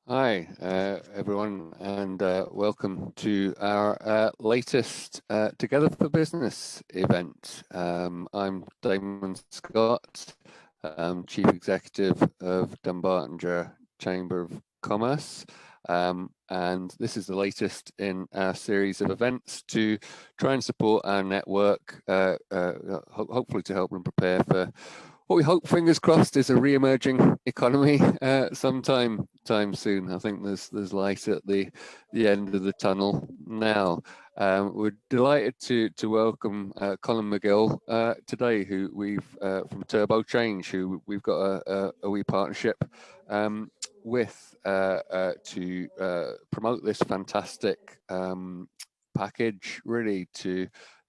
Hi, everyone, and welcome to our latest Together for Business event. I'm Damon Scott, Chief Executive of Dunbartonshire Chamber of Commerce, and this is the latest in our series of events to try and support our network, hopefully to help them prepare for what we hope, fingers crossed, is a re-emerging economy sometime soon. I think there's light at the end of the tunnel now. We're delighted to welcome Colin McGill today, who we've from TurboChange, who we've got a wee partnership with to promote this fantastic package, really to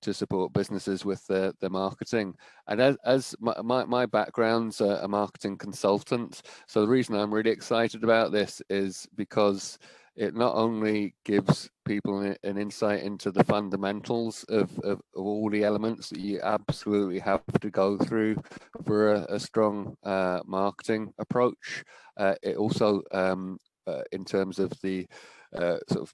support businesses with their marketing. And as my background's a marketing consultant, so the reason I'm really excited about this is because it not only gives people an insight into the fundamentals of all the elements that you absolutely have to go through for a strong marketing approach. It also, in terms of the sort of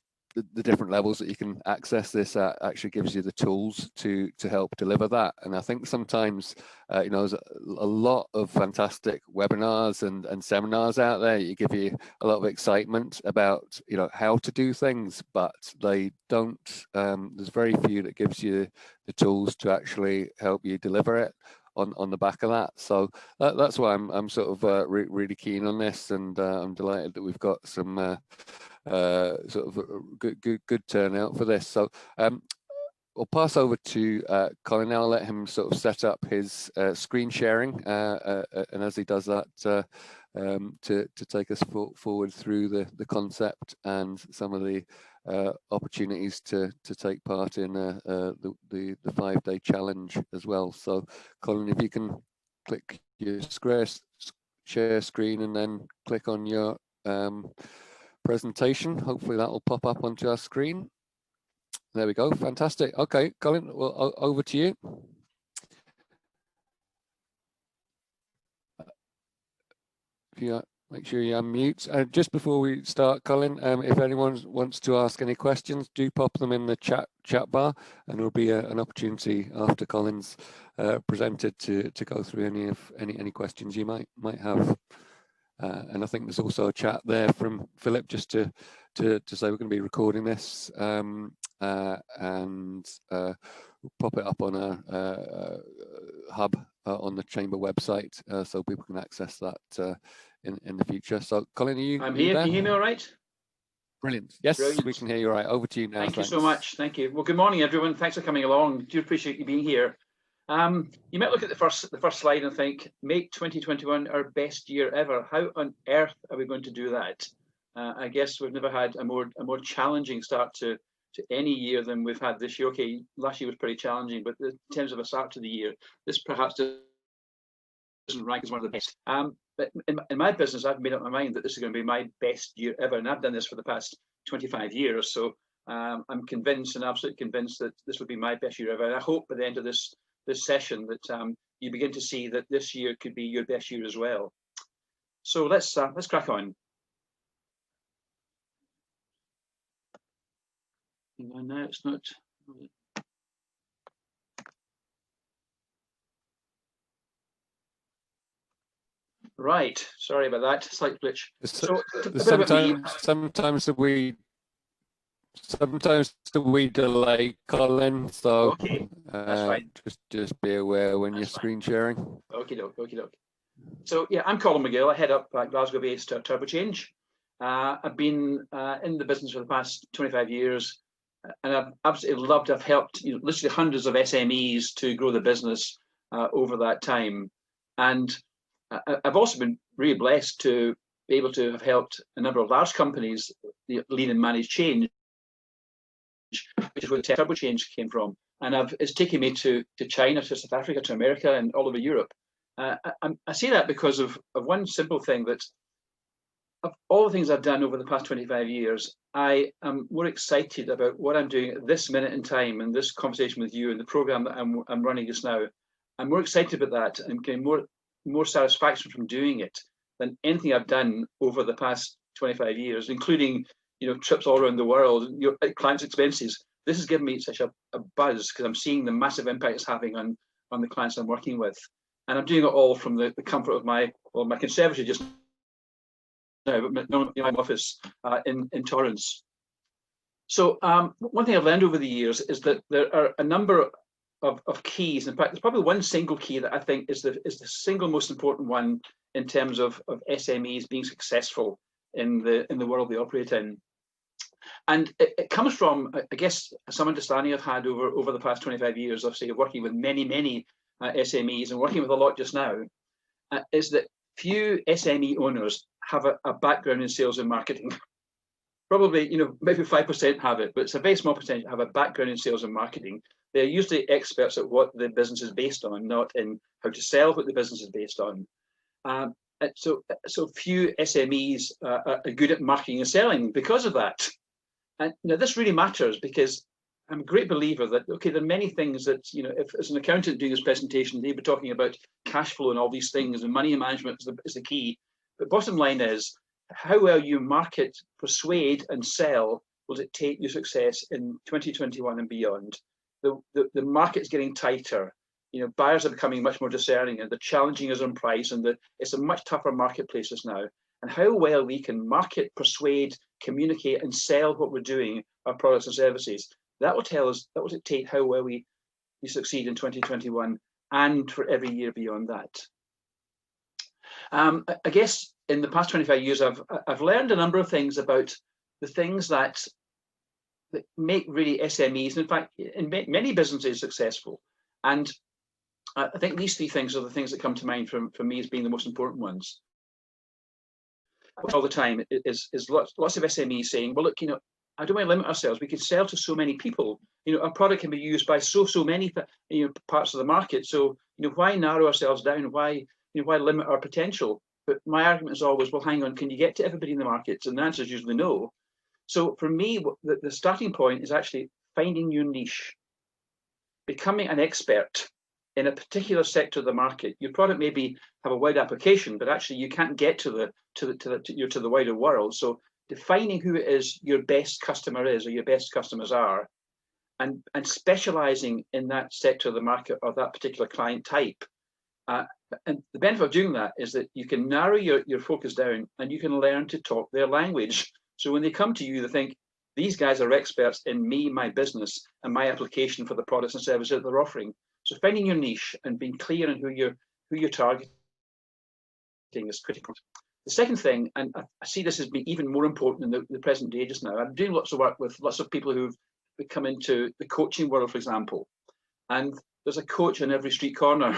the different levels that you can access this at, actually gives you the tools to help deliver that. And I think sometimes there's a lot of fantastic webinars and seminars out there. You give you a lot of excitement about how to do things, but they don't. There's very few that gives you the tools to actually help you deliver it on the back of that. So that's why I'm sort of really keen on this, and I'm delighted that we've got some sort of good turnout for this. So we'll pass over to Colin now. I'll let him sort of set up his screen sharing, and as he does that, to take us forward through the concept and some of the opportunities to take part in the 5-day challenge as well. So Colin, if you can click your share screen and then click on your presentation, hopefully that will pop up onto our screen. There we go. Fantastic. Okay, Colin, well, over to you. If you make sure you unmute. Just before we start, Colin, if anyone wants to ask any questions, do pop them in the chat bar, and there'll be an opportunity after Colin's presented to go through any questions you might have. And I think there's also a chat there from Philip just to say we're going to be recording this, and we'll pop it up on a hub on the Chamber website, so people can access that in the future. So Colin, I'm here. Can you hear me all right? Brilliant. Yes, Brilliant. We can hear you all right. Over to you now. Thank you so much. Thank you. Well, good morning, everyone. Thanks for coming along. Do appreciate you being here. You might look at the first slide and think, make 2021 our best year ever. How on earth are we going to do that? I guess we've never had a more challenging start to any year than we've had this year. Okay, last year was pretty challenging, but in terms of a start to the year, this perhaps doesn't rank as one of the best. But in my business, I've made up my mind that this is going to be my best year ever, and I've done this for the past 25 years. So I'm convinced, and absolutely convinced, that this will be my best year ever. And I hope by the end of this session that you begin to see that this year could be your best year as well. So let's crack on. No, it's not. Right, sorry about that. Slight glitch. So sometimes we delay, Colin. So okay, that's fine. Just be aware when you're screen sharing. Okay, doke. So yeah, I'm Colin McGill. I head up Glasgow-based TurboChange. I've been in the business for the past 25 years, and I've absolutely loved. I've helped literally hundreds of SMEs to grow the business over that time, and I've also been really blessed to be able to have helped a number of large companies lead and manage change, which is where TurboChange came from. And it's taken me to China, to South Africa, to America, and all over Europe. I say that because of one simple thing, that of all the things I've done over the past 25 years, I am more excited about what I'm doing at this minute in time, and this conversation with you and the program that I'm running just now. I'm more excited about that and getting more satisfaction from doing it than anything I've done over the past 25 years, including, trips all around the world, your clients' expenses. This has given me such a buzz because I'm seeing the massive impact it's having on the clients I'm working with. And I'm doing it all from the comfort of my conservatory just now, but my office in Torrance. So one thing I've learned over the years is that there are a number of keys. In fact, there's probably one single key that I think is the single most important one in terms of SMEs being successful in the world they operate in. And it comes from, I guess, some understanding I've had over the past 25 years of, say, working with many SMEs and working with a lot just now, is that few SME owners have a background in sales and marketing. Probably, maybe 5% have it, but it's a very small percentage have a background in sales and marketing. They're usually experts at what the business is based on, not in how to sell what the business is based on. So few SMEs are good at marketing and selling because of that. And this really matters because I'm a great believer that, okay, there are many things that, if as an accountant doing this presentation, they'd be talking about cash flow and all these things, and money management is the key. But bottom line is, how well you market, persuade, and sell will dictate your success in 2021 and beyond. The market's getting tighter. Buyers are becoming much more discerning, and they're challenging us on price, and it's a much tougher marketplace now. And how well we can market, persuade, communicate, and sell what we're doing, our products and services, that will tell us, that will dictate how well we succeed in 2021 and for every year beyond that. I guess in the past 25 years, I've learned a number of things about the things that make really SMEs, in fact, in many businesses, successful. And I think these three things are the things that come to mind for me as being the most important ones. All the time is lots of SMEs saying, well, look, I don't want to limit ourselves. We can sell to so many people. Our product can be used by so many parts of the market. So why narrow ourselves down? Why limit our potential? But my argument is always, well, hang on, can you get to everybody in the markets? And the answer is usually no. So for me, the starting point is actually finding your niche, becoming an expert in a particular sector of the market. Your product maybe have a wide application, but actually you can't get to the wider world. So defining who it is your best customer is, or your best customers are, and specializing in that sector of the market or that particular client type. And the benefit of doing that is that you can narrow your focus down, and you can learn to talk their language. So when they come to you, they think, these guys are experts in me, my business, and my application for the products and services that they're offering. So finding your niche and being clear on who you're targeting is critical. The second thing, and I see this as being even more important in the present day just now, I'm doing lots of work with lots of people who've come into the coaching world, for example, and there's a coach on every street corner.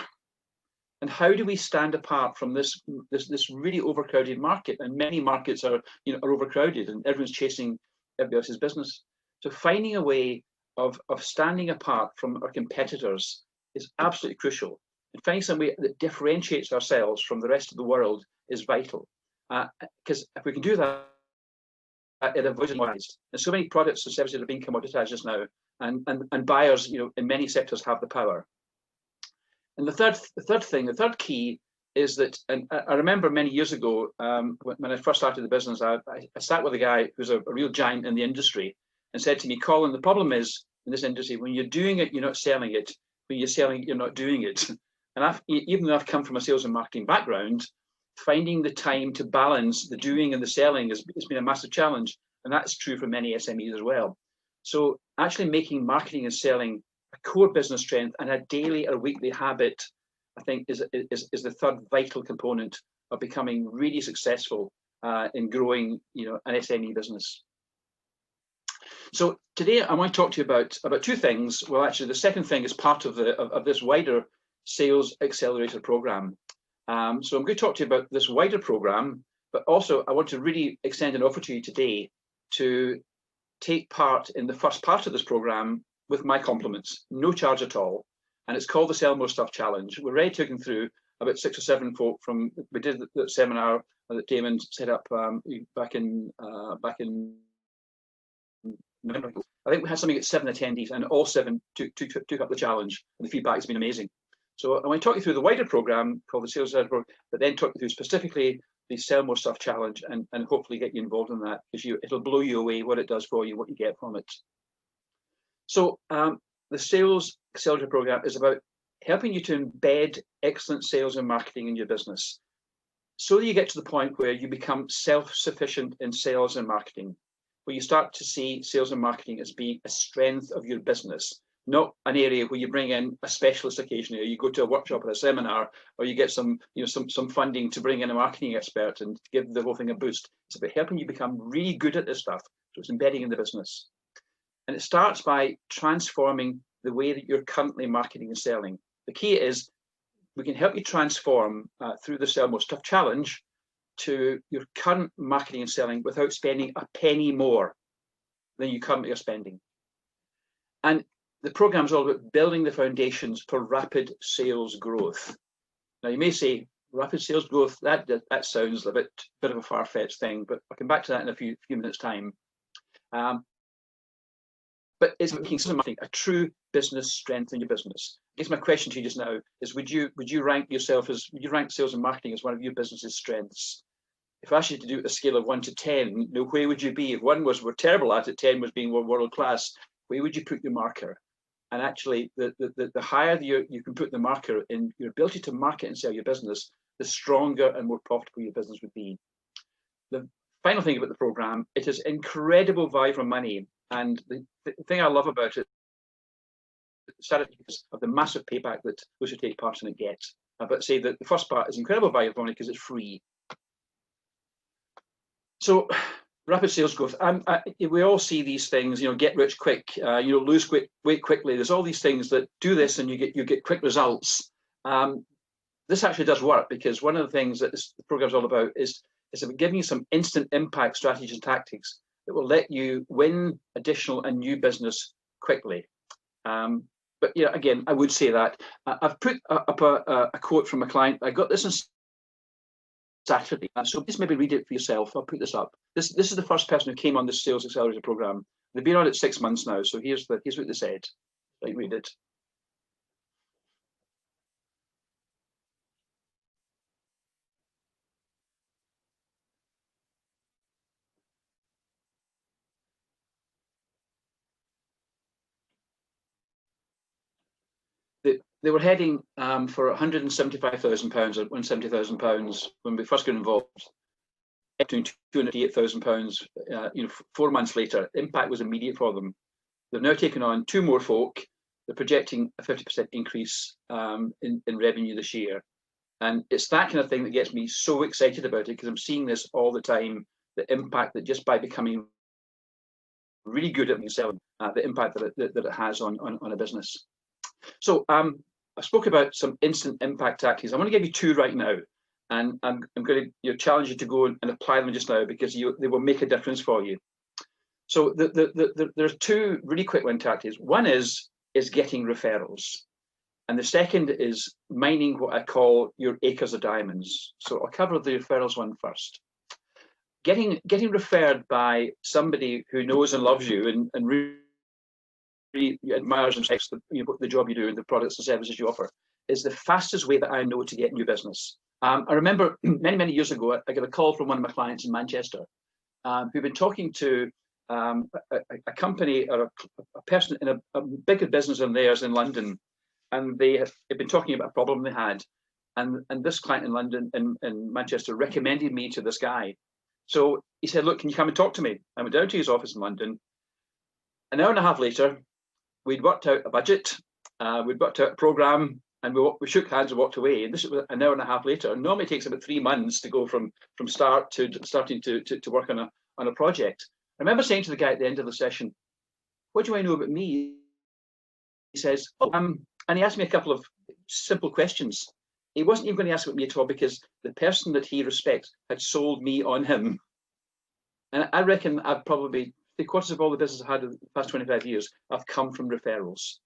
And how do we stand apart from this really overcrowded market? And many markets are overcrowded, and everyone's chasing everybody else's business. So finding a way of standing apart from our competitors is absolutely crucial. And finding some way that differentiates ourselves from the rest of the world is vital. Because if we can do that, it avoids commoditized. And so many products and services are being commoditized just now, and buyers, in many sectors have the power. And the third key is that, and I remember many years ago when I first started the business, I sat with a guy who's a real giant in the industry and said to me, Colin, the problem is in this industry, when you're doing it, you're not selling it. When you're selling it, you're not doing it. And even though I've come from a sales and marketing background, finding the time to balance the doing and the selling has been a massive challenge. And that's true for many SMEs as well. So actually making marketing and selling a core business strength and a daily or weekly habit, I think is the third vital component of becoming really successful in growing, an SME business. So today I want to talk to you about two things. Well, actually, the second thing is part of this wider sales accelerator program. So I'm going to talk to you about this wider program, but also I want to really extend an offer to you today to take part in the first part of this program with my compliments, no charge at all. And it's called the Sell More Stuff Challenge. We're already taken through about 6 or 7 folk we did the seminar that Damon set up back in November. I think we had something at 7 attendees, and all 7 took up the challenge, and the feedback has been amazing. So I want to talk you through the wider program called the Sales Accelerator Program, but then talk you through specifically the Sell More Stuff Challenge and hopefully get you involved in that, because it'll blow you away what it does for you, what you get from it. So the Sales Accelerator Program is about helping you to embed excellent sales and marketing in your business, so that you get to the point where you become self-sufficient in sales and marketing, where you start to see sales and marketing as being a strength of your business, not an area where you bring in a specialist occasionally, or you go to a workshop or a seminar, or you get some funding to bring in a marketing expert and give the whole thing a boost. It's about helping you become really good at this stuff, so it's embedding in the business. And it starts by transforming the way that you're currently marketing and selling. The key is we can help you transform through the Sell More Stuff Challenge to your current marketing and selling without spending a penny more than you currently are spending. And the program is all about building the foundations for rapid sales growth. Now, you may say, rapid sales growth, that sounds a bit of a far-fetched thing, but I'll come back to that in a few minutes' time. But it's making something a true business strength in your business. I guess my question to you just now is: would you rank sales and marketing as one of your business's strengths? If I asked you to do a scale of 1 to 10, where would you be? If 1 was we're terrible at it, 10 was being world class, where would you put your marker? And actually, the higher you can put the marker in your ability to market and sell your business, the stronger and more profitable your business would be. The final thing about the program, it is incredible value for money. And the thing I love about it, because of the massive payback that those who take part in it get. But say that the first part is incredible value for money because it's free. So, rapid sales growth. We all see these things, get rich quick, lose weight quickly. There's all these things that do this, and you get quick results. This actually does work, because one of the things that the program is all about is about giving you some instant impact strategies and tactics that will let you win additional and new business quickly. But again, I would say that I've put up a quote from a client. I got this on Saturday, so please maybe read it for yourself. I'll put this up. This is the first person who came on the Sales Accelerator program. They've been on it 6 months now. So here's what they said. Like, read it. They were heading for £175,000 or £170,000 when we first got involved. Between £288,000, 4 months later, impact was immediate for them. They've now taken on 2 more folk. They're projecting a 50% increase in revenue this year. And it's that kind of thing that gets me so excited about it, because I'm seeing this all the time, the impact that just by becoming really good at selling, the impact that it has on a business. So I spoke about some instant impact tactics. I want to give you 2 right now. And I'm going to challenge you to go and apply them just now, because they will make a difference for you. So there's 2 really quick win tactics. One is getting referrals, and the second is mining what I call your acres of diamonds. So I'll cover the referrals one first. Getting referred by somebody who knows and loves you and really admires and respects the job you do and the products and services you offer is the fastest way that I know to get new business. I remember many years ago, I got a call from one of my clients in Manchester who'd been talking to a company or a person in a bigger business than theirs in London, and they had been talking about a problem they had, and this client in London in Manchester recommended me to this guy. So he said, "Look, can you come and talk to me?" I went down to his office in London. An hour and a half later, we'd worked out a budget, we'd worked out a program, and we shook hands and walked away. And this was an hour and a half later. Normally it takes about 3 months to go from start to starting to work on a project. I remember saying to the guy at the end of the session, "What do I know about me?" He says, and he asked me a couple of simple questions. He wasn't even going to ask about me at all, because the person that he respects had sold me on him. And I reckon I've probably, 3/4 of all the business I've had in the past 25 years, I've come from referrals.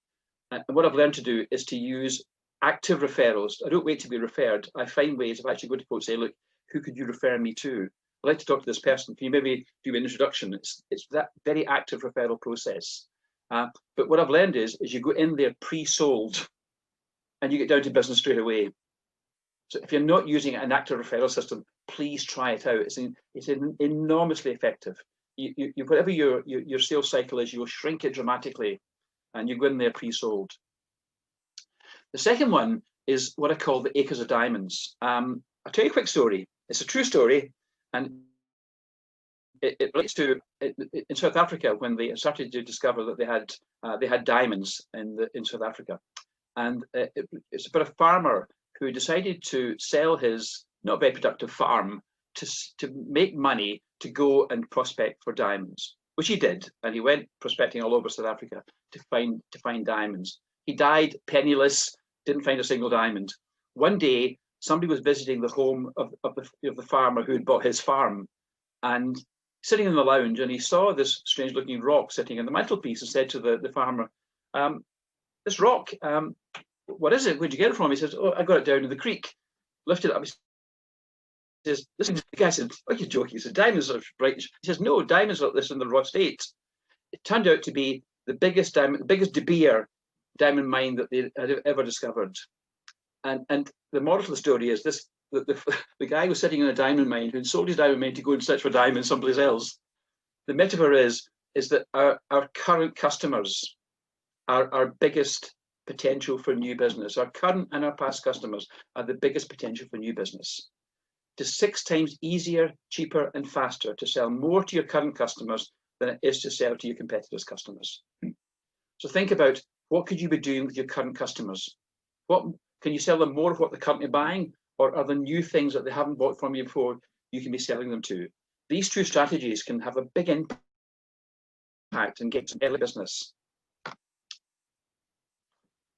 And what I've learned to do is to use active referrals. I don't wait to be referred. I find ways of actually going to folks and say, "Look, who could you refer me to? I'd like to talk to this person. Can you maybe do an introduction?" It's that very active referral process. But what I've learned is you go in there pre-sold and you get down to business straight away. So if you're not using an active referral system, please try it out. It's enormously effective. Whatever your sales cycle is, you'll shrink it dramatically, and you go in there pre-sold. The second one is what I call the acres of diamonds. I'll tell you a quick story. It's a true story, and it relates to in South Africa when they started to discover that they had diamonds in South Africa, and it's about a farmer who decided to sell his not very productive farm to make money to go and prospect for diamonds, which he did, and he went prospecting all over South Africa to find diamonds. He died penniless, didn't find a single diamond. One day, somebody was visiting the home of the farmer who had bought his farm, and sitting in the lounge, and he saw this strange-looking rock sitting on the mantelpiece, and said to the farmer, "This rock, what is it? Where'd you get it from?" He says, "Oh, I got it down in the creek." Lifted it up. He says, "Listen," the guy said, "Oh, you're joking." He said, "Diamonds are bright." He says, "No, diamonds are like this in the raw state." It turned out to be the biggest De Beer diamond mine that they had ever discovered. And the moral of the story is this: the guy was sitting in a diamond mine who sold his diamond mine to go and search for diamonds someplace else. The metaphor is that our current customers are our biggest potential for new business. Our current and our past customers are the biggest potential for new business. It is 6 times easier, cheaper, and faster to sell more to your current customers than it is to sell to your competitors' customers. So think about, what could you be doing with your current customers? What can you sell them more of what they're currently buying, or are there new things that they haven't bought from you before you can be selling them to? These 2 strategies can have a big impact and get some early business.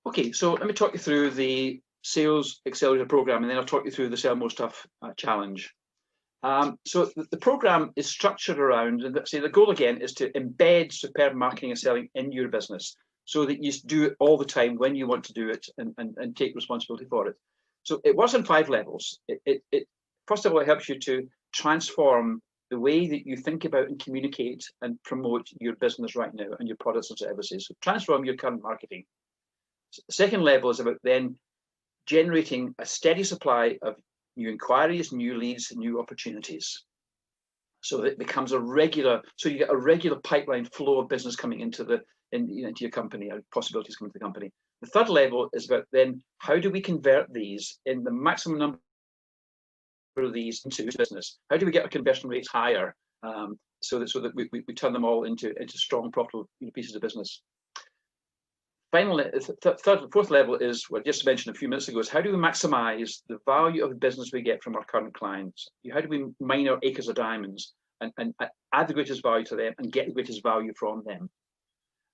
Okay, so let me talk you through the Sales Accelerator program, and then I'll talk you through the Sell More Stuff challenge. So the program is structured around, and the goal again is to embed superb marketing and selling in your business, so that you do it all the time when you want to do it, and take responsibility for it. So it works on 5 levels. It first of all, it helps you to transform the way that you think about and communicate and promote your business right now and your products and services. So transform your current marketing. The second level is about then generating a steady supply of new inquiries, new leads, new opportunities. So that it becomes a regular, so you get a regular pipeline flow of business coming into your company, or possibilities coming to the company. The third level is about then, how do we convert these in the maximum number of these into business? How do we get our conversion rates higher, so that we turn them all into strong, profitable pieces of business? Finally, the fourth level is what I just mentioned a few minutes ago, is how do we maximize the value of the business we get from our current clients? How do we mine our acres of diamonds and add the greatest value to them and get the greatest value from them?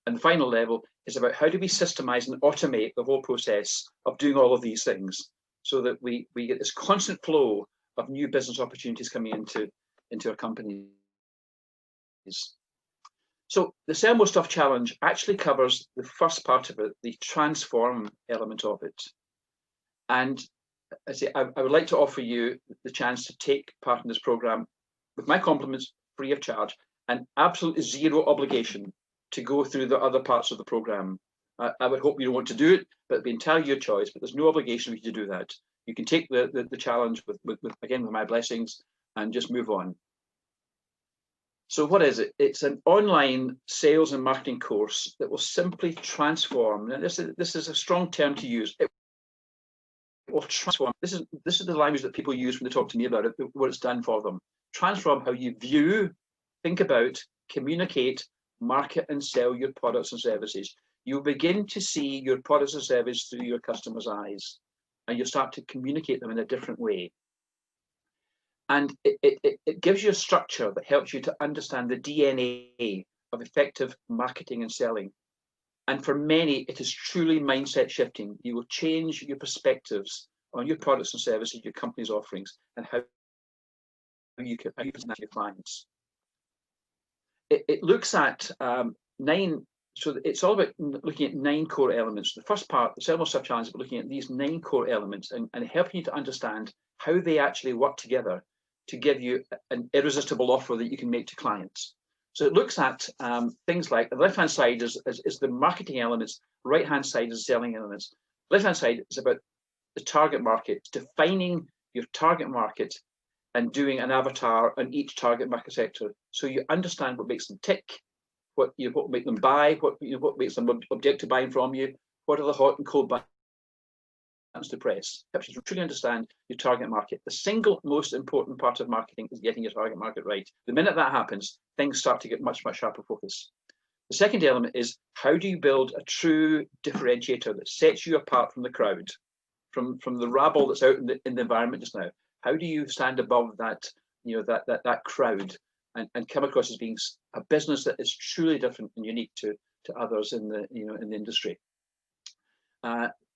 And the final level is about, how do we systemize and automate the whole process of doing all of these things, so that we get this constant flow of new business opportunities coming into our companies. So the Sell More Stuff challenge actually covers the first part of it, the transform element of it. And I would like to offer you the chance to take part in this program with my compliments, free of charge, and absolutely 0 obligation to go through the other parts of the program. I would hope you don't want to do it, but it'd be entirely your choice. But there's no obligation for you to do that. You can take the challenge with my blessings, and just move on. So what is it? It's an online sales and marketing course that will simply transform. Now, this is a strong term to use. It will transform. This is the language that people use when they talk to me about it, what it's done for them. Transform how you view, think about, communicate, market, and sell your products and services. You'll begin to see your products and services through your customers' eyes, and you'll start to communicate them in a different way. And it gives you a structure that helps you to understand the DNA of effective marketing and selling. And for many, it is truly mindset shifting. You will change your perspectives on your products and services, your company's offerings, and how you present your clients. It looks at 9. So it's all about looking at 9 core elements. The first part, the Sell More Stuff challenge, is looking at these 9 core elements and helping you to understand how they actually work together to give you an irresistible offer that you can make to clients. So it looks at things like, the left-hand side is the marketing elements, right-hand side is selling elements. Left-hand side is about the target market, defining your target market and doing an avatar on each target market sector, so you understand what makes them tick, what make them buy, what makes them object to buying from you, what are the hot and cold buttons to press. Helps you to truly understand your target market. The single most important part of marketing is getting your target market right. The minute that happens, things start to get much sharper focus. The second element is, how do you build a true differentiator that sets you apart from the crowd, from the rabble that's out in the environment just now? How do you stand above that, that crowd, and come across as being a business that is truly different and unique to others in the in the industry?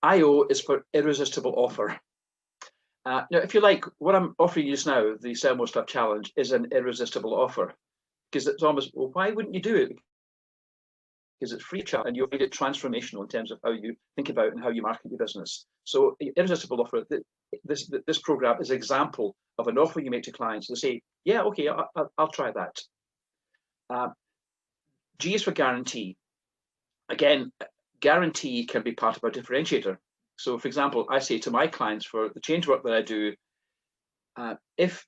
IO is for irresistible offer. Now, if you like, what I'm offering you just now, the Sell More Stuff Challenge, is an irresistible offer, because it's almost, well, why wouldn't you do it? Because it's free chat and you'll find it transformational in terms of how you think about and how you market your business. So, irresistible offer. This program is an example of an offer you make to clients. They say, yeah, okay, I'll try that. G is for guarantee. Again, guarantee can be part of our differentiator. So, for example, I say to my clients, for the change work that I do, if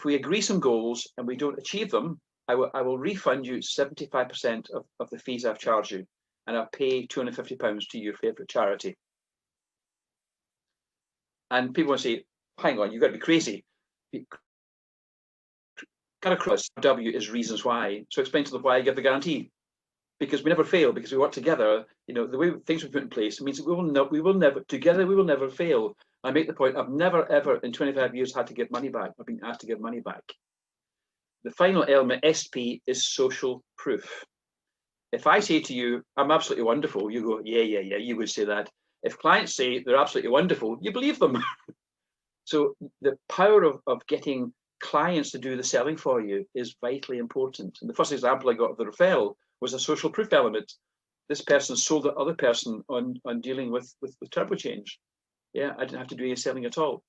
we agree some goals and we don't achieve them, I will refund you 75% of the fees I've charged you, and I'll pay £250 to your favourite charity. And people will say, hang on, you've got to be crazy. Cut across W is reasons why. So explain to them why I give the guarantee. Because we never fail, because we work together. The way things we put in place means we will never fail. I make the point, I've never ever in 25 years had to give money back. I've been asked to give money back. The final element, SP, is social proof. If I say to you, I'm absolutely wonderful, you go, yeah, you would say that. If clients say they're absolutely wonderful, you believe them. So the power of getting clients to do the selling for you is vitally important. And the first example I got of the referral was a social proof element. This person sold the other person on dealing with TurboChange. Yeah, I didn't have to do any selling at all.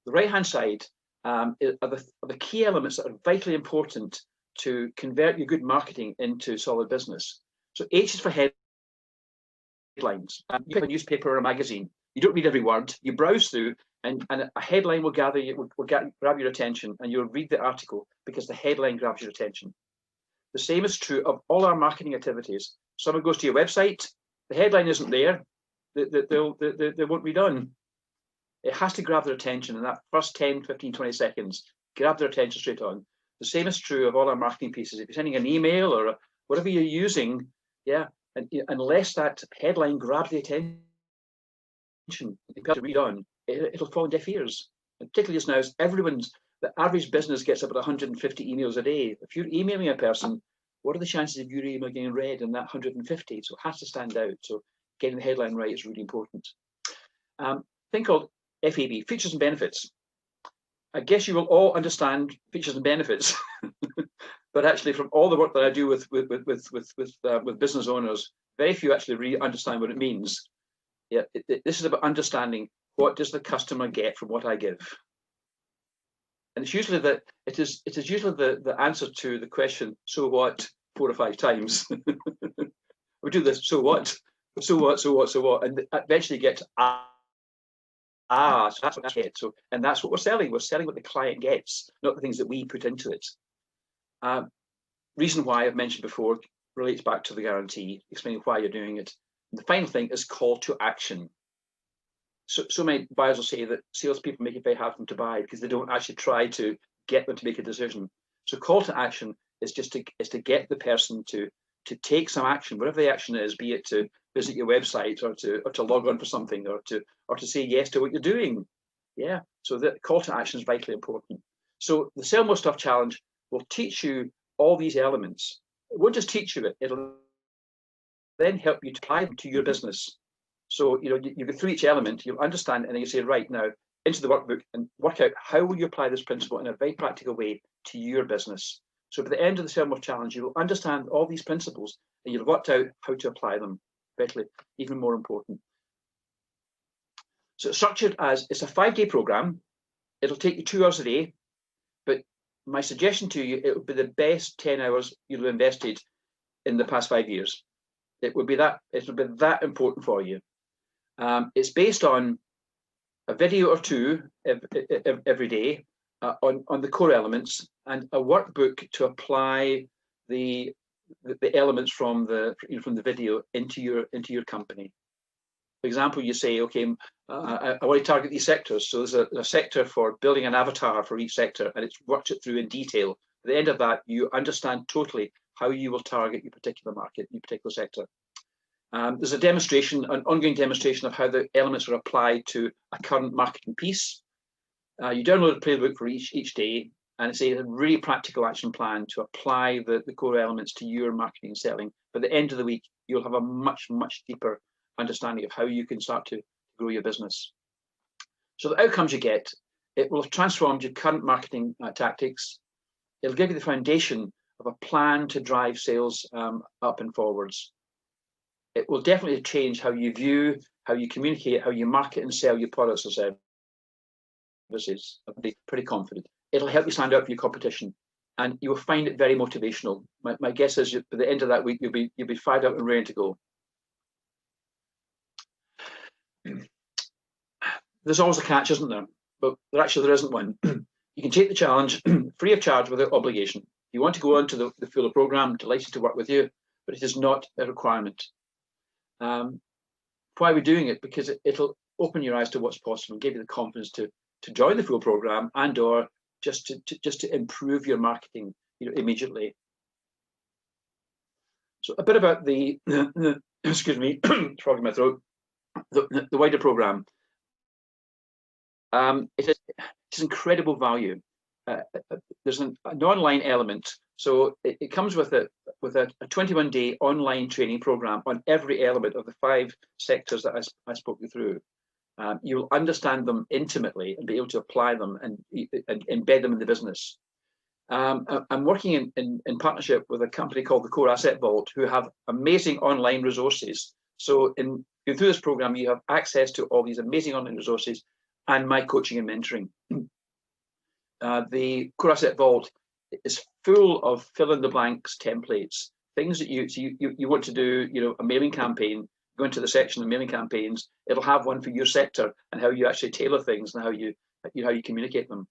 The right-hand side are the key elements that are vitally important to convert your good marketing into solid business. So H is for headlines. You pick a newspaper or a magazine. You don't read every word. You browse through, and a headline will grab your attention, and you'll read the article because the headline grabs your attention. The same is true of all our marketing activities. Someone goes to your website, the headline isn't there, they won't read on. It has to grab their attention in that first 10, 15, 20 seconds, grab their attention straight on. The same is true of all our marketing pieces. If you're sending an email or whatever you're using, yeah, and unless that headline grabs the attention, to read on, it'll fall on deaf ears. And particularly just now, the average business gets about 150 emails a day. If you're emailing a person, what are the chances of your email getting read in that 150? So it has to stand out. So getting the headline right is really important. Thing called FAB, features and benefits. I guess you will all understand features and benefits, but actually, from all the work that I do with business owners, very few actually really understand what it means. Yeah, this is about understanding, what does the customer get from what I give. And it's usually it is usually the answer to the question, so what, 4 or 5 times. We do this, so what, and eventually get to so that's what I get. So, and that's what we're selling. We're selling what the client gets, not the things that we put into it. Reason why I've mentioned before relates back to the guarantee, explaining why you're doing it. And the final thing is call to action. So many buyers will say that salespeople make it very hard for them to buy because they don't actually try to get them to make a decision. So call to action is just to get the person to take some action, whatever the action is, be it to visit your website or to log on for something or to say yes to what you're doing. Yeah. So the call to action is vitally important. So the Sell More Stuff Challenge will teach you all these elements. It won't just teach you it, it'll then help you to apply them to your business. So, you go through each element, you'll understand, and then you say, right, now into the workbook and work out how will you apply this principle in a very practical way to your business. So by the end of the Sell More Challenge, you will understand all these principles and you'll work out how to apply them. Better, even more important. So it's structured as, it's a 5-day program. It'll take you 2 hours a day, but my suggestion to you, it will be the best 10 hours you'll have invested in the past 5 years. It will be that important for you. It's based on a video or 2 every day. on the core elements, and a workbook to apply the elements from the video into your company. For example, you say, okay, I want to target these sectors. So there's a sector for building an avatar for each sector, and it's worked it through in detail. At the end of that, you understand totally how you will target your particular market, your particular sector. There's a demonstration, an ongoing demonstration of how the elements are applied to a current marketing piece. You download a playbook for each day, and it's a really practical action plan to apply the core elements to your marketing and selling. By the end of the week, you'll have a much, much deeper understanding of how you can start to grow your business. So the outcomes you get, it will have transformed your current marketing tactics. It'll give you the foundation of a plan to drive sales up and forwards. It will definitely change how you view, how you communicate, how you market and sell your products or services. I'll be pretty confident. It'll help you stand out for your competition, and you will find it very motivational. My guess is by the end of that week, you'll be fired up and ready to go. There's always a catch, isn't there? But there isn't one. You can take the challenge free of charge without obligation. If you want to go on to the fuller program, delighted to work with you, but it is not a requirement. Why are we doing it? Because it'll open your eyes to what's possible and give you the confidence to join the full program and or just to improve your marketing, immediately. So a bit about the excuse me, frog in my throat. The wider program. It's incredible value. There's an online element, so it comes with a 21-day online training program on every element of the 5 sectors that I spoke you through. You'll understand them intimately and be able to apply them and embed them in the business. I'm working in partnership with a company called the Core Asset Vault, who have amazing online resources. So through this program, you have access to all these amazing online resources and my coaching and mentoring. The Core Asset Vault is full of fill-in-the-blanks templates, things that you want to do, a mailing campaign. Go into the section of mailing campaigns. It'll have one for your sector and how you actually tailor things and how you communicate them.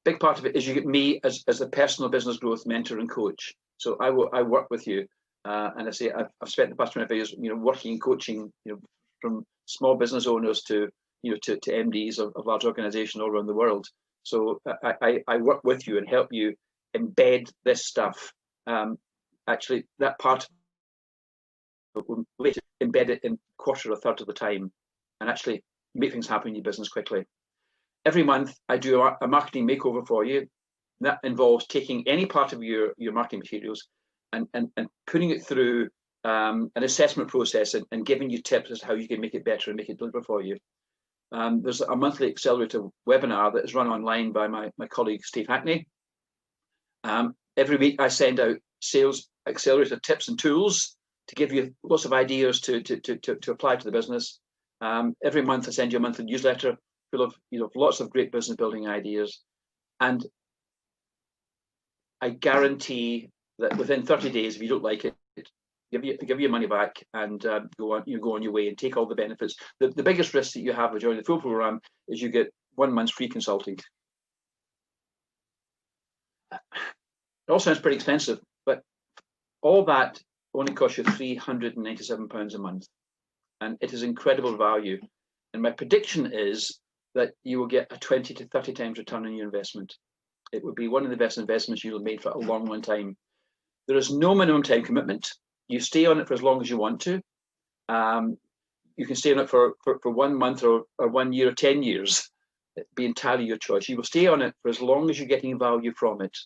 Big part of it is you get me as the personal business growth mentor and coach. So I work with you, and I say I've spent the past 25 years, working and coaching, from small business owners to MDs of large organizations all around the world. So I work with you and help you embed this stuff. Actually, that part embed it in a quarter or a third of the time, and actually make things happen in your business quickly. Every month, I do a marketing makeover for you. That involves taking any part of your marketing materials and putting it through an assessment process and giving you tips as to how you can make it better and make it deliver for you. There's a monthly accelerator webinar that is run online by my colleague Steve Hackney. Every week, I send out sales accelerator tips and tools to give you lots of ideas to apply to the business. Every month, I send you a monthly newsletter full of lots of great business building ideas, and I guarantee that within 30 days, if you don't like it, give you your money back and go on your way and take all the benefits. The biggest risk that you have with joining the full program is you get 1 month's free consulting. It all sounds pretty expensive, but all that only costs you £397 a month, and it is incredible value. And my prediction is that you will get a 20 to 30 times return on your investment. It would be one of the best investments you'll have made for a long, long time. There is no minimum time commitment. You stay on it for as long as you want to. You can stay on it for 1 month or 1 year or 10 years. It'd be entirely your choice. You will stay on it for as long as you're getting value from it.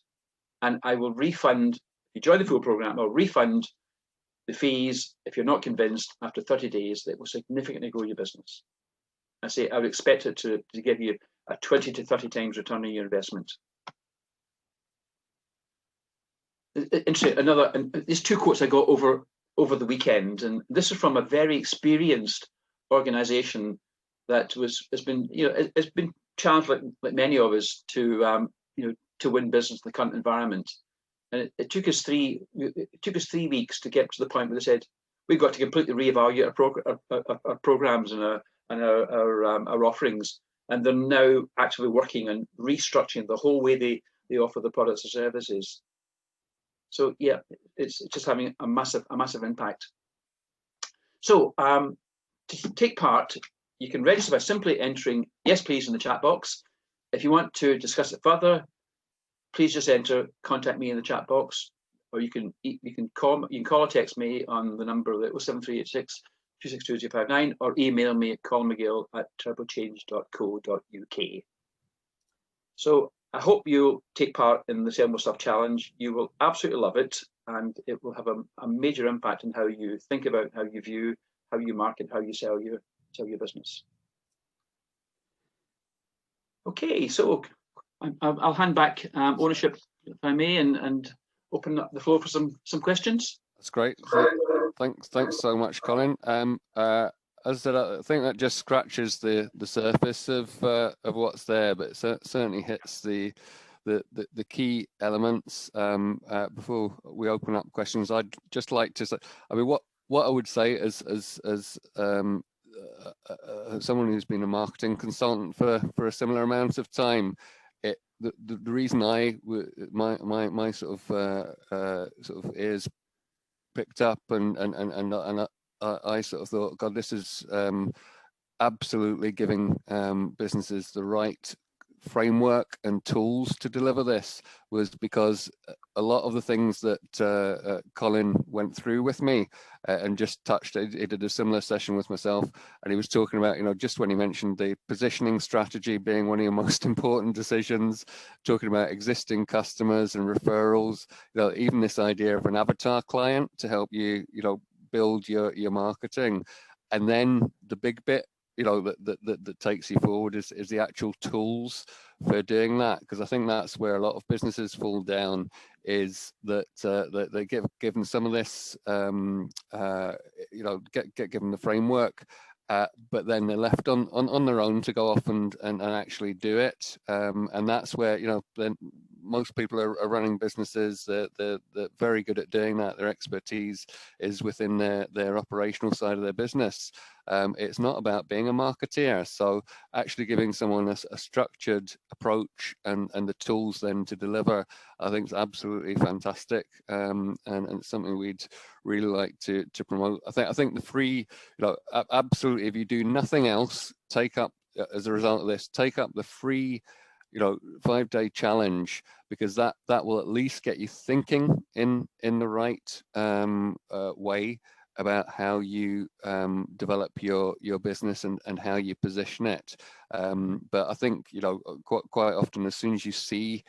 And I will refund, if you join the full program, I'll refund the fees if you're not convinced after 30 days. That will significantly grow your business. I say I would expect it to give you a 20 to 30 times return on your investment. Interesting. These 2 quotes I got over the weekend, and this is from a very experienced organisation that has been challenged like many of us to win business in the current environment. And it took us 3 weeks to get to the point where they said we've got to completely reevaluate our programs and our offerings, and they're now actually working on restructuring the whole way they offer the products and services. So yeah, it's just having a massive impact. So to take part, you can register by simply entering yes please in the chat box. If you want to discuss it further, please just contact me in the chat box, or you can call or text me on the number that was 7386 262 or email me at colinmcgill@turbochange.co.uk. So I hope you'll take part in the Sell More Stuff Challenge. You will absolutely love it, and it will have a major impact on how you think about, how you view, how you market, how you sell your business. Okay, so I'll hand back ownership, if I may, and open up the floor for some questions. That's great. Thanks so much, Colin. As I said, I think that just scratches the surface of what's there, but it certainly hits the key elements. Before we open up questions, I'd just like to say, I mean, what I would say as someone who's been a marketing consultant for a similar amount of time, the reason my sort of ears picked up and I sort of thought, God, this is absolutely giving businesses the right framework and tools to deliver this, was because a lot of the things that Colin went through with me and just touched, he did a similar session with myself, and he was talking about, just when he mentioned the positioning strategy being one of your most important decisions, talking about existing customers and referrals, even this idea of an avatar client to help you, build your marketing. And then the big bit, that takes you forward is the actual tools for doing that, because I think that's where a lot of businesses fall down, is that they get given some of this, get given the framework, but then they're left on their own to go off and actually do it, and that's where then most people are running businesses. They're very good at doing that. Their expertise is within their operational side of their business. It's not about being a marketeer. So actually giving someone a structured approach and the tools then to deliver, I think is absolutely fantastic, and it's something we'd really like to promote. I think the free, absolutely, if you do nothing else, as a result of this, take up the free 5-day challenge, because that will at least get you thinking in the right way about how you develop your business and how you position it. But I think quite often, as soon as you see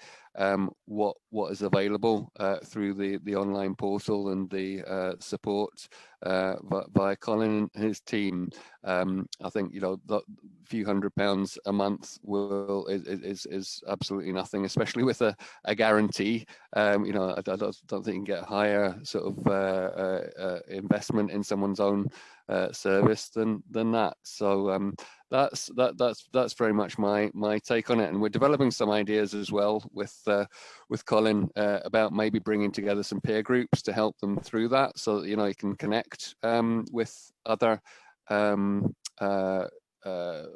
what is available through the online portal and the support by Colin and his team, I think the few £100 a month is absolutely nothing, especially with a guarantee. I don't think you can get a higher sort of investment in someone's own service than that. So that's very much my take on it, and we're developing some ideas as well with Colin about maybe bringing together some peer groups to help them through that, so that you can connect with other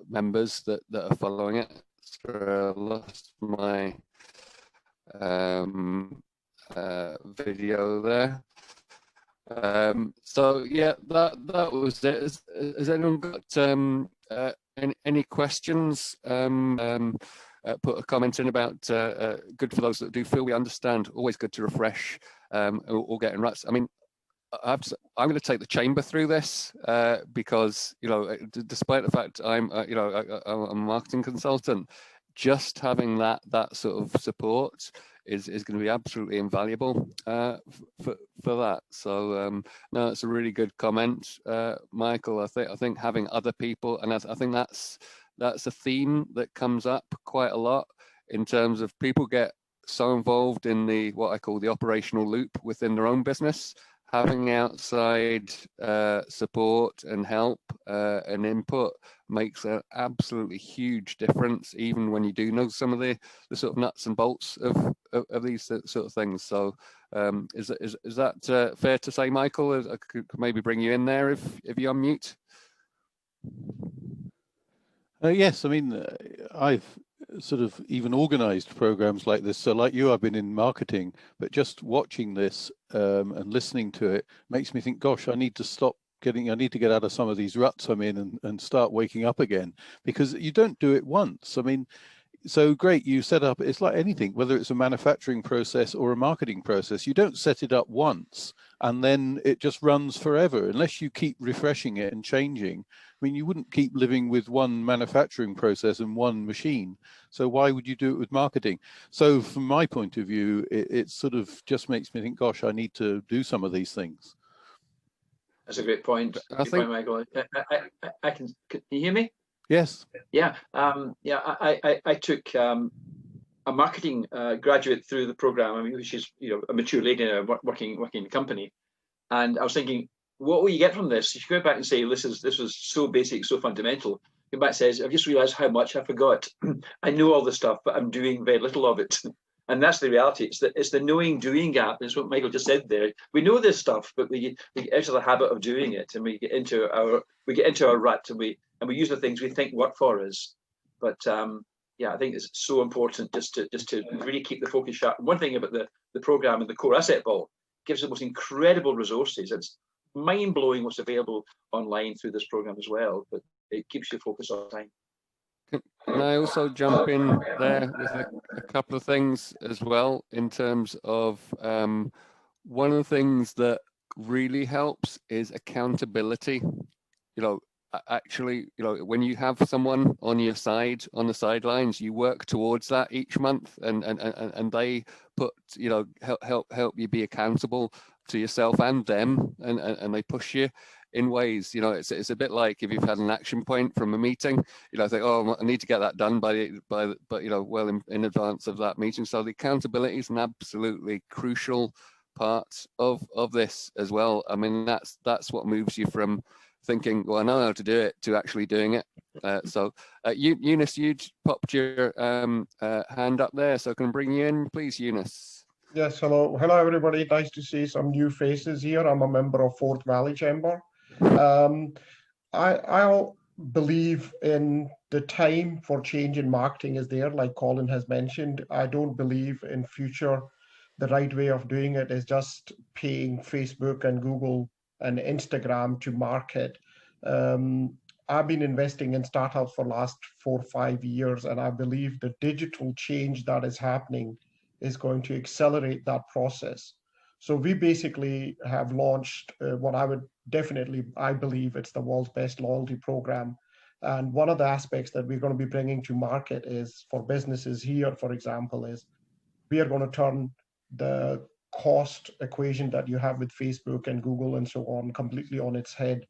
members that are following it. So I lost my video there. So yeah, that was it. Has anyone got any questions? Put a comment in about good for those that do feel we understand. Always good to refresh or get in ruts. I mean, I'm going to take the chamber through this because despite the fact I'm a marketing consultant, just having that sort of support is going to be absolutely invaluable for that. So no, it's a really good comment, Michael. I think having other people, and I think that's a theme that comes up quite a lot, in terms of people get so involved in what I call the operational loop within their own business. Having outside support and help and input makes an absolutely huge difference, even when you do know some of the sort of nuts and bolts of these sort of things. So is that fair to say, Michael? I could maybe bring you in there if you unmute. Yes, I mean, I've sort of even organized programs like this. So like you, I've been in marketing, but just watching this and listening to it makes me think, gosh, I need to get out of some of these ruts I'm in and start waking up again, because you don't do it once. I mean, so great, you set up, it's like anything, whether it's a manufacturing process or a marketing process, you don't set it up once and then it just runs forever unless you keep refreshing it and changing. I mean, you wouldn't keep living with one manufacturing process and one machine. So why would you do it with marketing? So from my point of view, it sort of just makes me think, gosh, I need to do some of these things. That's a great point. I think, Michael. I can you hear me? Yes. Yeah. I took a marketing graduate through the program. I mean, she's a mature lady now, working in the company, and I was thinking, what will you get from this? You go back and say, this was so basic, so fundamental. Go back and says, I've just realised how much I forgot. I know all the stuff, but I'm doing very little of it. And that's the reality. It's the knowing doing gap. That's what Michael just said there. We know this stuff, but we get out of the habit of doing it, and we get into our rut, and we use the things we think work for us. But yeah, I think it's so important just to really keep the focus sharp. One thing about the program and the core asset vault gives the most incredible resources. It's mind blowing what's available online through this program as well, but it keeps you focused all the time. Can I also jump in there with a couple of things as well in terms of one of the things that really helps is accountability. Actually, when you have someone on your side, on the sidelines, you work towards that each month, and they put, help you be accountable to yourself and them, and they push you in ways. It's a bit like if you've had an action point from a meeting, think, oh, I need to get that done well in advance of that meeting. So the accountability is an absolutely crucial part of this as well. I mean, that's what moves you from thinking, well, I know how to do it, to actually doing it. Eunice, you popped your hand up there, so can I bring you in, please, Eunice? Yes, hello everybody. Nice to see some new faces here. I'm a member of Forth Valley Chamber. I believe in the time for change in marketing is there, like Colin has mentioned. I don't believe in future the right way of doing it is just paying Facebook and Google and Instagram to market. I've been investing in startups for the last 4 or 5 years, and I believe the digital change that is happening is going to accelerate that process. So we basically have launched what I believe it's the world's best loyalty program. And one of the aspects that we're going to be bringing to market is for businesses here, for example, is we are going to turn the cost equation that you have with Facebook and Google and so on completely on its head.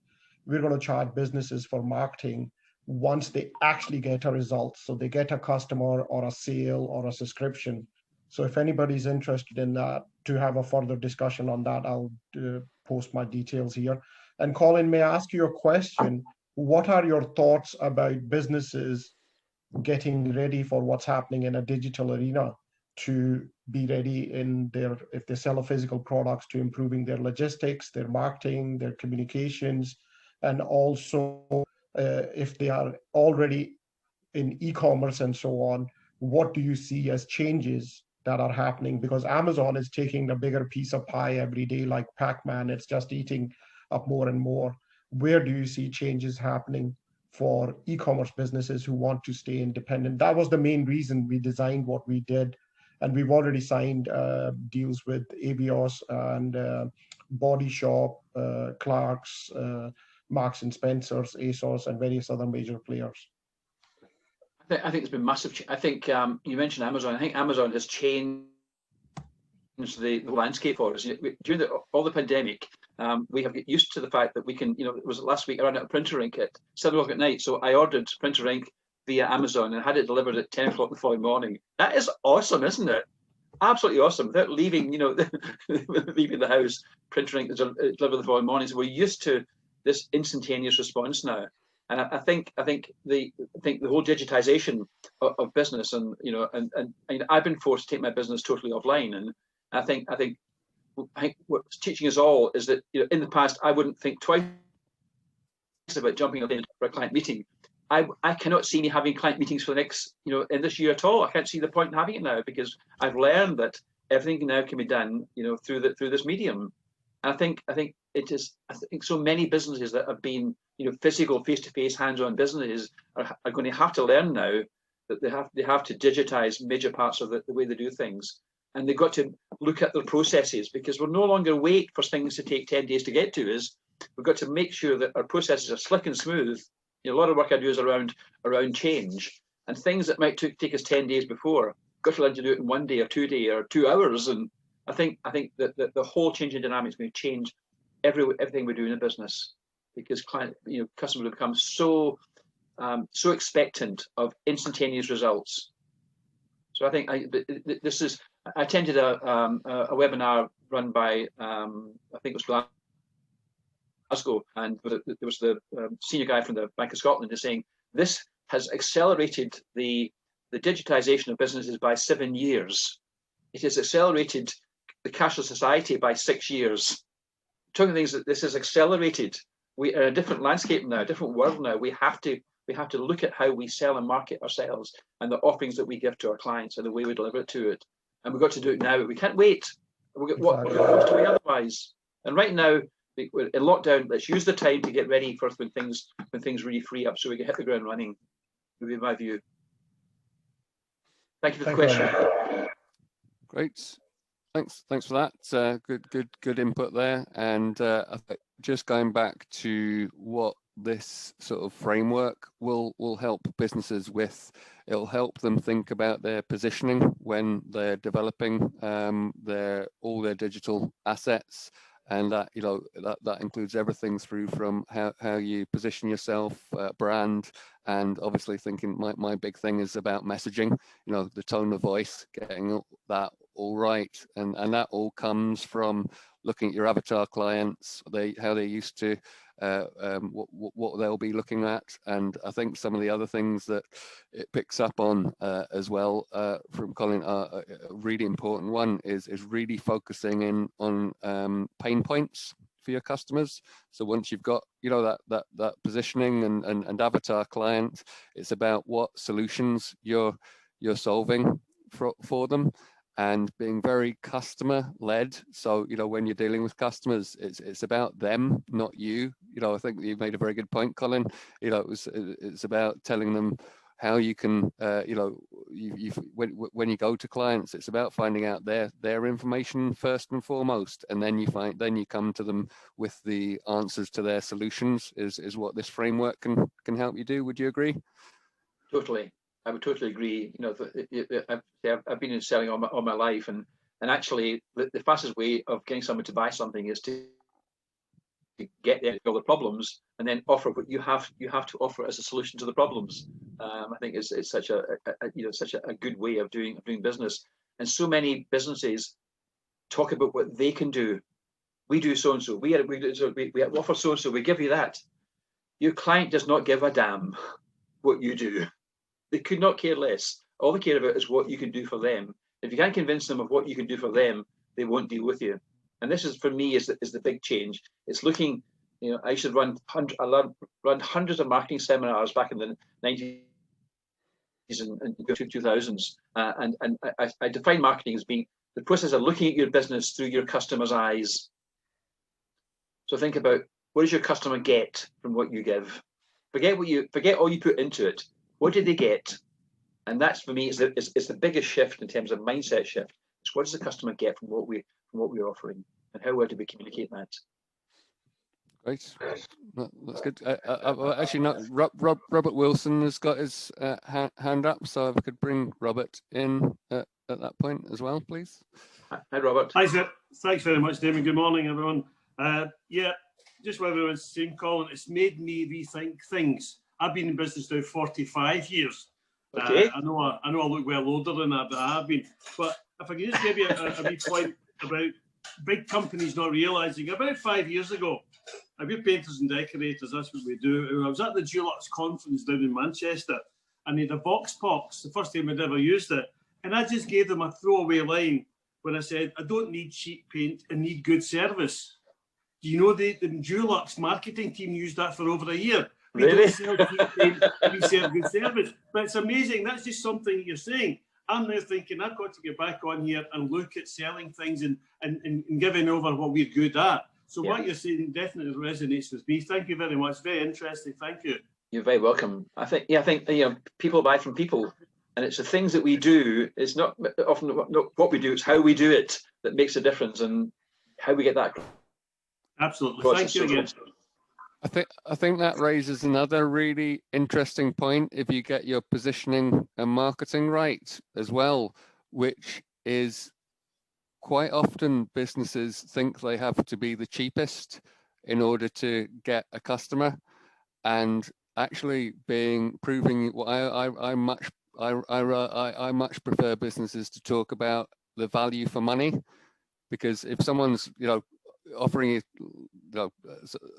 We're going to charge businesses for marketing once they actually get a result. So they get a customer or a sale or a subscription. So if anybody's interested in that, to have a further discussion on that, I'll post my details here. And Colin, may I ask you a question? What are your thoughts about businesses getting ready for what's happening in a digital arena to be ready if they sell a physical products, to improving their logistics, their marketing, their communications, and also if they are already in e-commerce and so on, what do you see as changes that are happening? Because Amazon is taking a bigger piece of pie every day, like Pac-Man, it's just eating up more and more. Where do you see changes happening for e-commerce businesses who want to stay independent? That was the main reason we designed what we did. And we've already signed deals with Avios and Body Shop, Clark's, Marks and Spencer's, ASOS, and various other major players. I think it's been massive. I think you mentioned Amazon. I think Amazon has changed the landscape for us. During all the pandemic, we have get used to the fact that we can, it was last week I ran out of printer ink at 7 o'clock at night. So I ordered printer ink via Amazon and had it delivered at 10 o'clock the following morning. That is awesome, isn't it? Absolutely awesome. Without leaving, leaving the house, printer ink is delivered the following morning. So we're used to this instantaneous response now. And I think the whole digitization of business and I've been forced to take my business totally offline, and I think what's teaching us all is that in the past I wouldn't think twice about jumping on for a client meeting. I cannot see me having client meetings for the next, in this year at all. I can't see the point in having it now, because I've learned that everything now can be done, through this medium. And I think it is. I think so many businesses that have been, physical, face-to-face, hands-on businesses are going to have to learn now that they have to digitize major parts of the way they do things, and they've got to look at their processes, because we'll no longer wait for things to take 10 days to get to us. We've got to make sure that our processes are slick and smooth. A lot of work I do is around change, and things that might take us 10 days before, got to learn to do it in 1 day or 2 days or 2 hours. And I think that the whole change in dynamics may change everything we do in a business, because customers have become so expectant of instantaneous results. So I think I attended a webinar run by I think it was Glasgow, and there was the senior guy from the Bank of Scotland is saying this has accelerated the digitization of businesses by 7 years. It has accelerated the cashless society by 6 years. Talking things that this has accelerated. We are in a different landscape now, a different world now. We have to look at how we sell and market ourselves and the offerings that we give to our clients and the way we deliver it to it. And we've got to do it now. We can't wait. What's the way otherwise? And right now, we're in lockdown. Let's use the time to get ready for when things really free up, so we can hit the ground running. Would be my view. Thank you for the question. Great. Thanks for that. Good input there. And I think just going back to what this sort of framework will help businesses with, it'll help them think about their positioning when they're developing all their digital assets. And that that includes everything through from how you position yourself, brand, and obviously thinking my big thing is about messaging. The tone of voice, getting that all right, and that all comes from looking at your avatar clients, how they used to, what they'll be looking at. And I think some of the other things that it picks up on as well from Colin, a really important one is really focusing in on pain points for your customers. So once you've got that positioning and avatar client, it's about what solutions you're solving for them, and being very customer led. So when you're dealing with customers, it's about them, not you. I think you made a very good point, Colin. It's about telling them how you can when you go to clients, it's about finding out their information first and foremost, and then you come to them with the answers to their solutions. Is what this framework can help you do. Would you agree? Totally. I would totally agree. I've been in selling all my life, and actually the fastest way of getting someone to buy something is to get there, all the problems, and then offer what you have to offer as a solution to the problems. I think it's such a good way of doing business. And so many businesses talk about what they can do. We do so and so. We offer so and so. We give you that. Your client does not give a damn what you do. They could not care less. All they care about is what you can do for them. If you can't convince them of what you can do for them, they won't deal with you. And this is, for me, is the big change. It's looking, I used to run hundreds of marketing seminars back in the 90s and 2000s. And I define marketing as being the process of looking at your business through your customer's eyes. So think about, what does your customer get from what you give? Forget all you put into it. What did they get? And that's, for me, is the biggest shift in terms of mindset shift. It's what does the customer get from what we're offering, and how well do we communicate that? Great, that's good. Actually, not Robert Wilson has got his hand up, so if I could bring Robert in at that point as well, please. Hi, Robert. Hi, sir. Thanks very much, Damon. Good morning, everyone. Just what everyone's saying, Colin, it's made me rethink things. I've been in business now 45 years. Okay. I know I look well older than that, but I have been. But if I can just give you a wee point about big companies not realising, about 5 years ago, we're painters and decorators, that's what we do. I was at the Dulux conference down in Manchester, and they had a Vox Pox, the first time I'd ever used it. And I just gave them a throwaway line when I said, I don't need cheap paint, I need good service. Do you know the Dulux marketing team used that for over a year? We Really? don't sell cheap paint, we sell good service. But it's amazing. That's just something you're saying. I'm now thinking I've got to get back on here and look at selling things and giving over what we're good at. So what you're saying definitely resonates with me. Thank you very much. Very interesting. Thank you. You're very welcome. I think people buy from people, and it's the things that we do. It's not often not what we do; it's how we do it that makes a difference, and how we get that. Absolutely. Thank you again. I think that raises another really interesting point. If you get your positioning and marketing right as well, which is quite often businesses think they have to be the cheapest in order to get a customer, and actually proving what I much prefer businesses to talk about the value for money, because if someone's offering you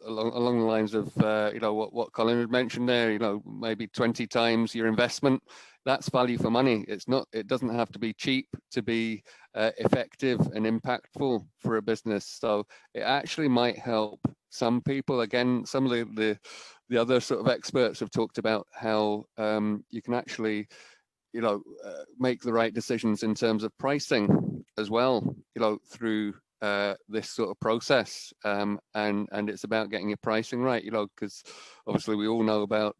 along the lines of what Colin had mentioned there, maybe 20 times your investment, that's value for money. It doesn't have to be cheap to be effective and impactful for a business. So it actually might help some people. Again, some of the other sort of experts have talked about how you can actually make the right decisions in terms of pricing as well, through this sort of process, and it's about getting your pricing right, because obviously we all know about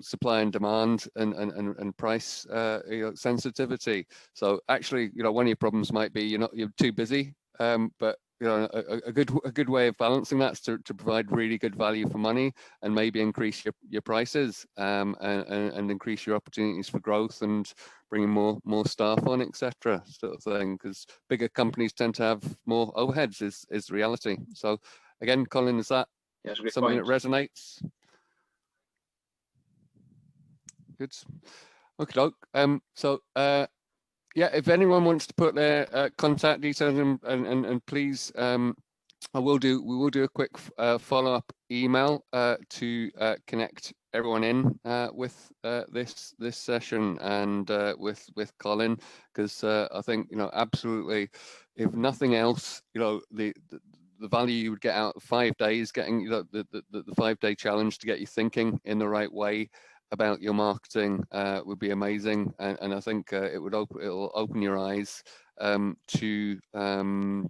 supply and demand and price sensitivity. So actually, one of your problems might be you're too busy, but a good way of balancing that is to provide really good value for money, and maybe increase your prices, and increase your opportunities for growth, and bringing more staff on, etc., sort of thing, because bigger companies tend to have more overheads is the reality. So again, Colin, is that something that resonates? Good. Okay, doke. So yeah, if anyone wants to put their contact details in, and please, we will do a quick follow-up email to connect everyone in with this session, and with Colin, because I think absolutely, if nothing else, the value you would get out of 5 days, getting the 5-day challenge to get you thinking in the right way about your marketing would be amazing, and I think it'll open your eyes to how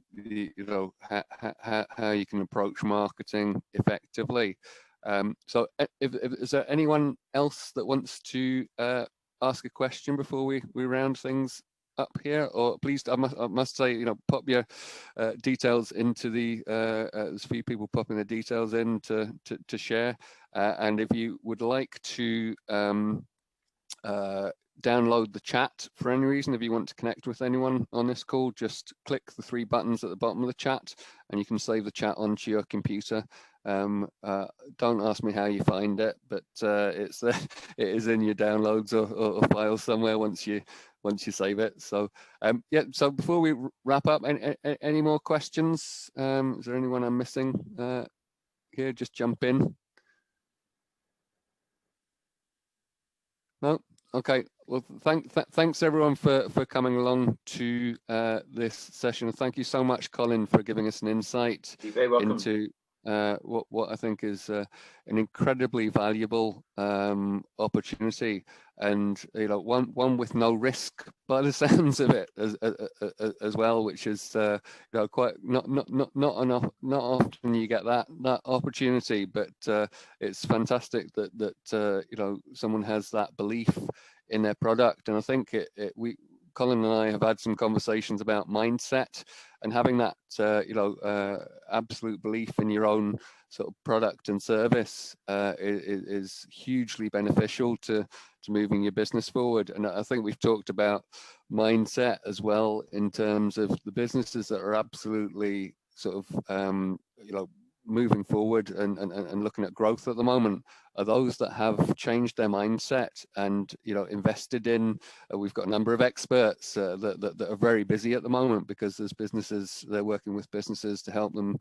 you can approach marketing effectively. So is there anyone else that wants to ask a question before we round things up here? Or please, I must say, pop your details into there's a few people popping the details in to share, and if you would like to download the chat for any reason, if you want to connect with anyone on this call, just click the 3 buttons at the bottom of the chat, and you can save the chat onto your computer. Don't ask me how you find it, but it's there. It is in your downloads or files somewhere once you save it. So yeah. So before we wrap up, any more questions? Is there anyone I'm missing here? Just jump in. No. Okay. Well, thanks everyone for coming along to this session. Thank you so much, Colin, for giving us an insight into what I think is an incredibly valuable opportunity, and one with no risk by the sounds of it as well, which is quite not often you get that opportunity, but it's fantastic that someone has that belief in their product. And I think Colin and I have had some conversations about mindset, and having that absolute belief in your own sort of product and service is hugely beneficial to moving your business forward. And I think we've talked about mindset as well in terms of the businesses that are absolutely sort of moving forward and looking at growth at the moment are those that have changed their mindset and invested in. We've got a number of experts that are very busy at the moment, because they're working with businesses to help them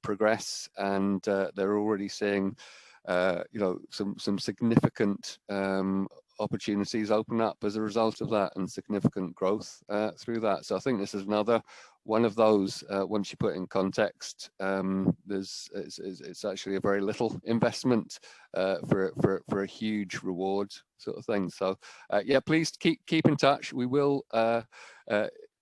progress, and they're already seeing some significant opportunities open up as a result of that, and significant growth through that. So I think this is another one of those, once you put in context, it's actually a very little investment for a huge reward sort of thing. So yeah, please keep in touch. We will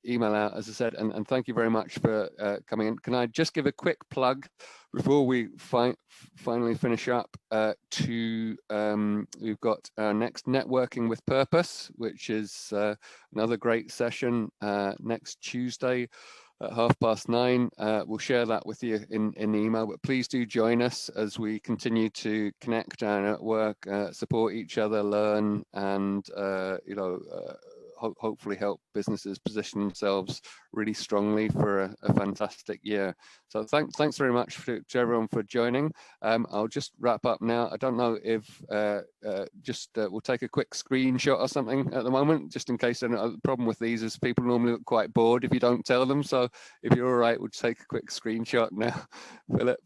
email out, as I said, and thank you very much for coming in. Can I just give a quick plug before we finally finish up we've got our next Networking with Purpose, which is another great session next Tuesday at 9:30. We'll share that with you in the email, but please do join us as we continue to connect our network, support each other, learn, and hopefully help businesses position themselves really strongly for a fantastic year. So thanks very much to everyone for joining. I'll just wrap up now. I don't know if we'll take a quick screenshot or something at the moment, just in case. The problem with these is people normally look quite bored if you don't tell them. So if you're all right, we'll take a quick screenshot now. Philip,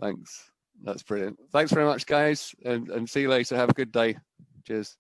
thanks. That's brilliant. Thanks very much, guys, and see you later. Have a good day. Cheers.